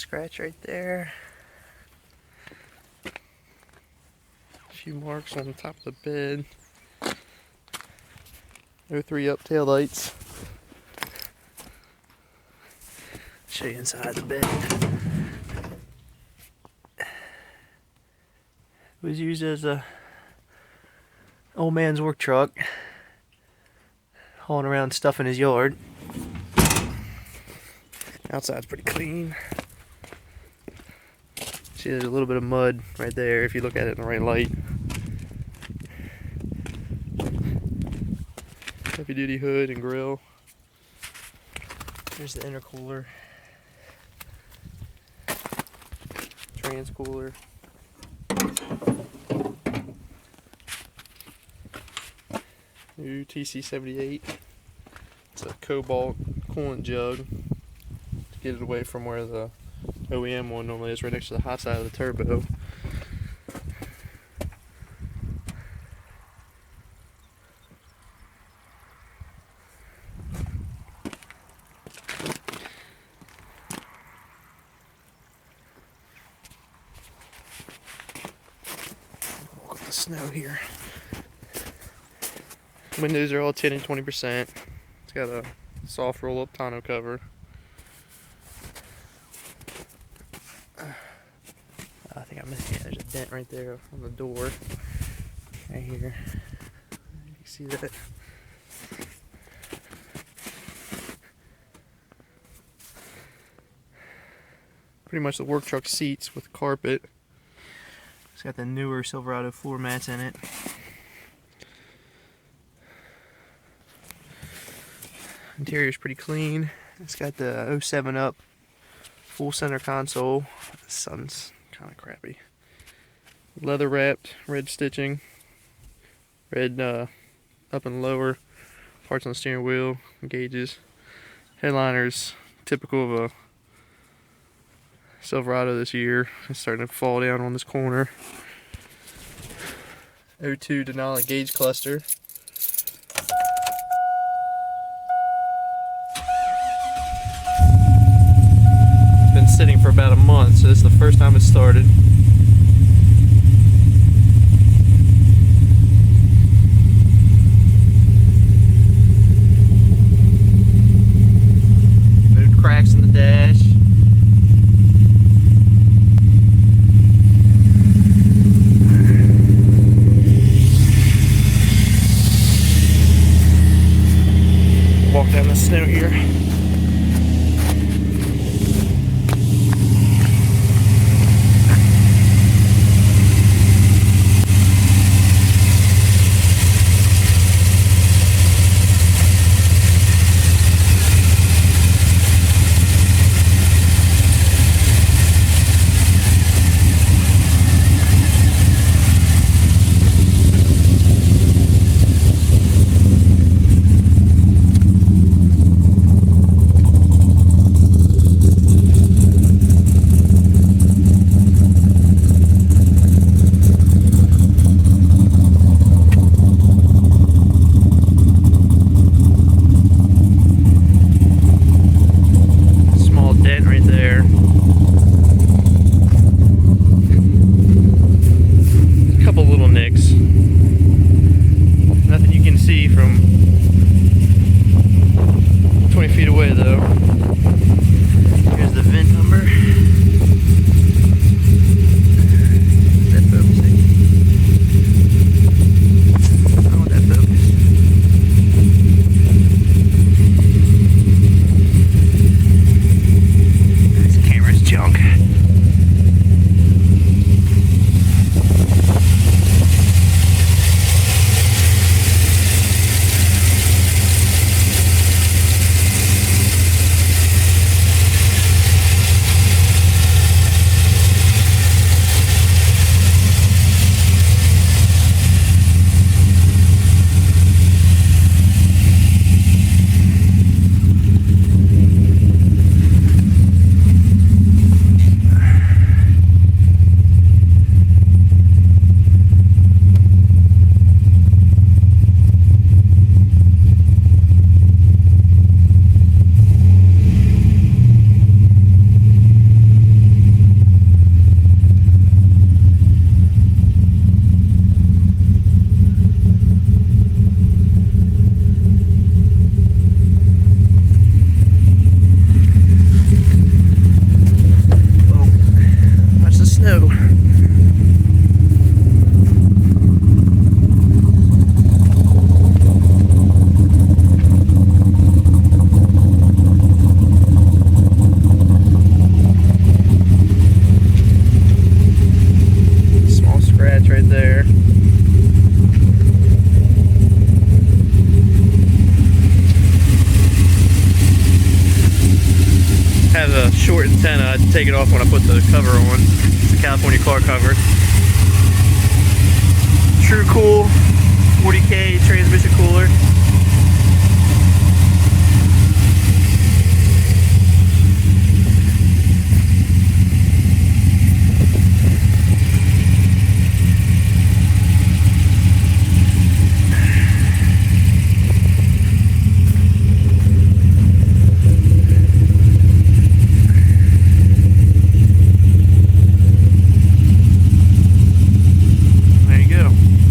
scratch right there. A few marks on the top of the bed. 03 up tail lights. Show you inside the bed. It was used as a old man's work truck, hauling around stuff in his yard. Outside's pretty clean. See, there's a little bit of mud right there if you look at it in the right light. Heavy duty hood and grill. There's the intercooler. Transcooler. New TC78. It's a cobalt coolant jug to get it away from where the OEM one normally is, right next to the hot side of the turbo. Walk up the snow here. Windows are all 10 and 20%. It's got a soft roll-up tonneau cover. I think I missed it. There's a dent right there on the door. Right here. You can see that. Pretty much the work truck seats with carpet. It's got the newer Silverado floor mats in it. Interior's pretty clean. It's got the 07 up full center console. The sun's kind of crappy. Leather wrapped, red stitching, red up and lower parts on the steering wheel, gauges. Headliners, typical of a Silverado this year. It's starting to fall down on this corner. 02 Denali gauge cluster. Sitting for about a month, so this is the first time it started. No cracks in the dash. Walk down the snow here. take it off when I put the cover on. It's the California car cover. True Cool 40K transmission cooler.